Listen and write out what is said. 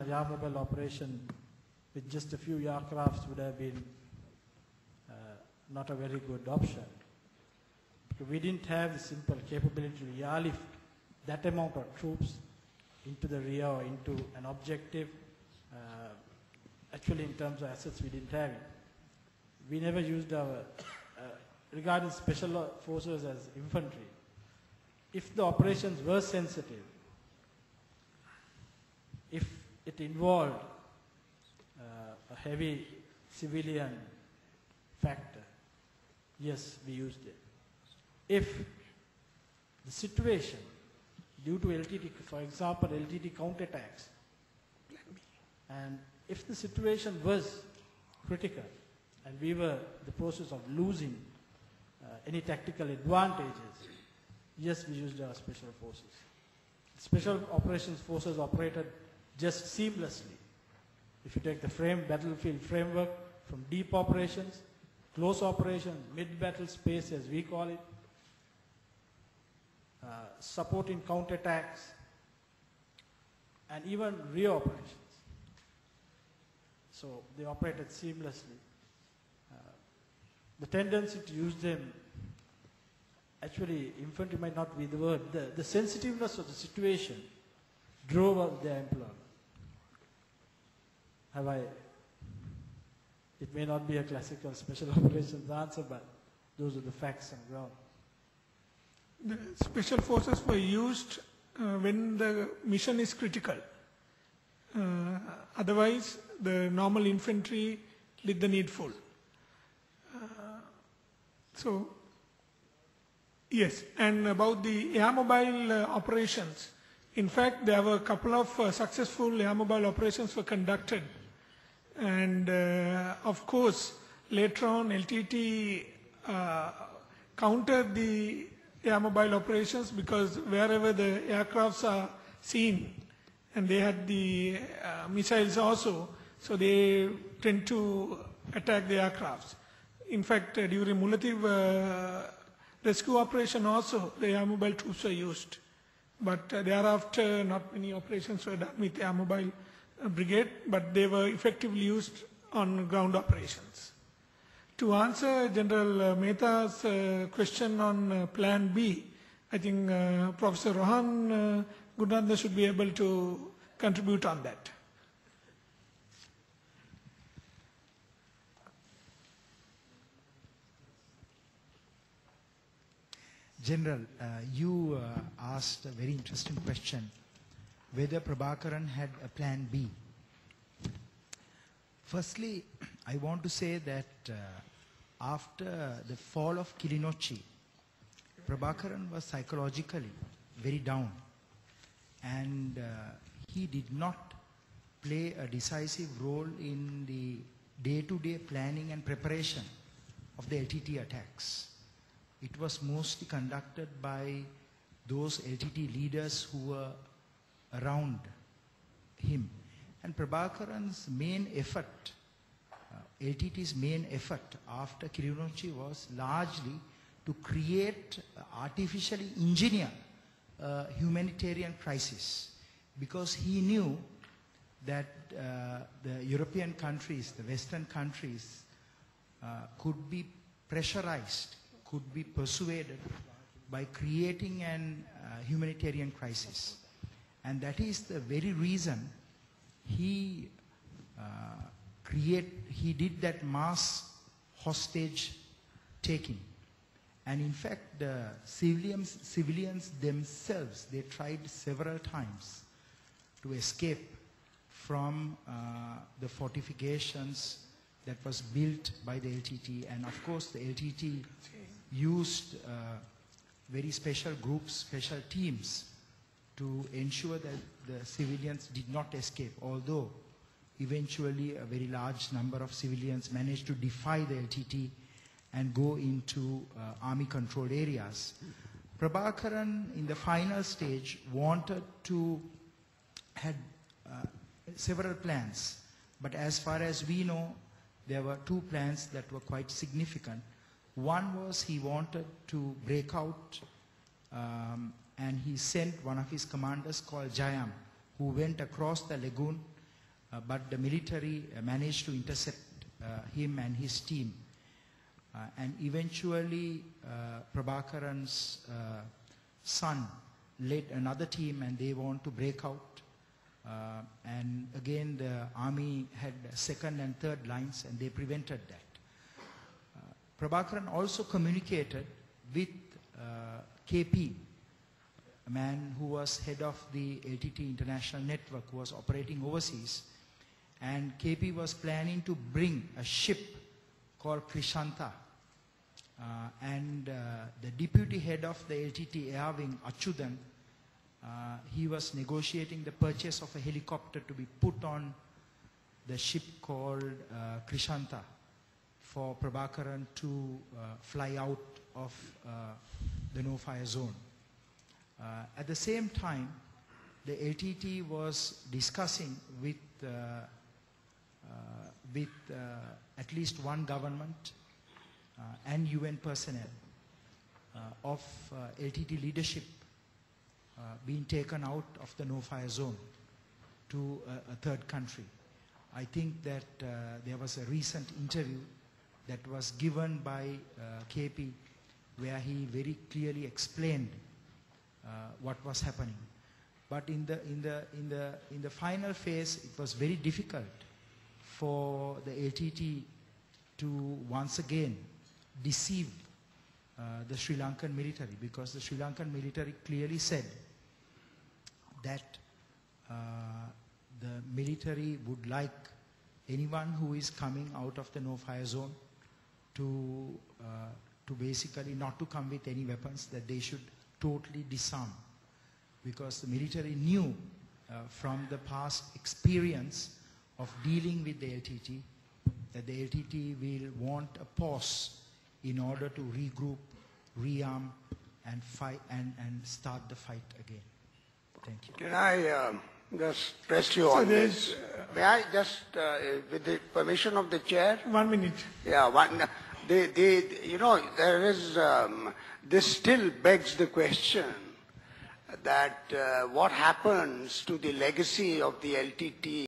air mobile operation with just a few aircrafts would have been not a very good option. Because we didn't have the simple capability to airlift that amount of troops into the rear or into an objective. Actually, in terms of assets, we didn't have it. We never used our, regarding special forces as infantry. If the operations were sensitive, if it involved a heavy civilian factor, yes, we used it. If the situation due to LTT, for example, LTT counterattacks, and if the situation was critical and we were in the process of losing any tactical advantages, yes, we used our special forces. Special operations forces operated just seamlessly. If you take the battlefield framework from deep operations, close operations, mid-battle space as we call it, supporting counterattacks, and even rear operations. So they operated seamlessly. The tendency to use them, actually infantry might not be the word, the sensitiveness of the situation drove up their employment. It may not be a classical special operations answer, but those are the facts on the ground. The special forces were used when the mission is critical. Otherwise, the normal infantry did the needful. So, yes, and about the air mobile operations, in fact, there were a couple of successful air mobile operations were conducted. And of course, later on, LTT countered the air mobile operations because wherever the aircrafts are seen, and they had the missiles also, so they tend to attack the aircrafts. In fact, during Mullativ rescue operation also, the air mobile troops were used. But thereafter, not many operations were done with air mobile brigade, but they were effectively used on ground operations. To answer General Mehta's question on Plan B, I think Professor Rohan Gunanda should be able to contribute on that. General, you asked a very interesting question, whether Prabhakaran had a plan B. Firstly, I want to say that after the fall of Kilinochchi, Prabhakaran was psychologically very down, and he did not play a decisive role in the day-to-day planning and preparation of the LTT attacks. It was mostly conducted by those LTT leaders who were around him. And Prabhakaran's main effort, LTT's main effort after Kilinochchi was largely to create, artificially engineer a humanitarian crisis, because he knew that the European countries, the Western countries, could be pressurized, could be persuaded by creating an humanitarian crisis. And that is the very reason he did that mass hostage taking. And in fact, the civilians themselves, they tried several times to escape from the fortifications that was built by the LTT. And of course, the LTT used very special groups, special teams to ensure that the civilians did not escape, although eventually a very large number of civilians managed to defy the LTT and go into army-controlled areas. Prabhakaran, in the final stage, had several plans, but as far as we know, there were two plans that were quite significant. One was he wanted to break out, and he sent one of his commanders called Jayam, who went across the lagoon but the military managed to intercept him and his team. And eventually, Prabhakaran's son led another team and they want to break out. And again, the army had second and third lines and they prevented that. Prabhakaran also communicated with KP, a man who was head of the LTT International Network, who was operating overseas. And KP was planning to bring a ship called Krishanta. The deputy head of the LTT Air Wing, Achudan, he was negotiating the purchase of a helicopter to be put on the ship called Krishanta for Prabhakaran to fly out of the no-fire zone. At the same time, the LTT was discussing with at least one government and UN personnel of LTT leadership being taken out of the no-fire zone to a third country. I think that there was a recent interview that was given by KP where he very clearly explained what was happening. But in the final phase, it was very difficult for the LTT to once again deceive the Sri Lankan military, because the Sri Lankan military clearly said that the military would like anyone who is coming out of the no-fire zone to basically not to come with any weapons, that they should totally disarm, because the military knew from the past experience of dealing with the LTT that the LTT will want a pause in order to regroup, rearm, and fight and start the fight again. Thank you. Can I just press you on this? May I just, with the permission of the chair? 1 minute. Yeah, you know, there is, this still begs the question that what happens to the legacy of the LTT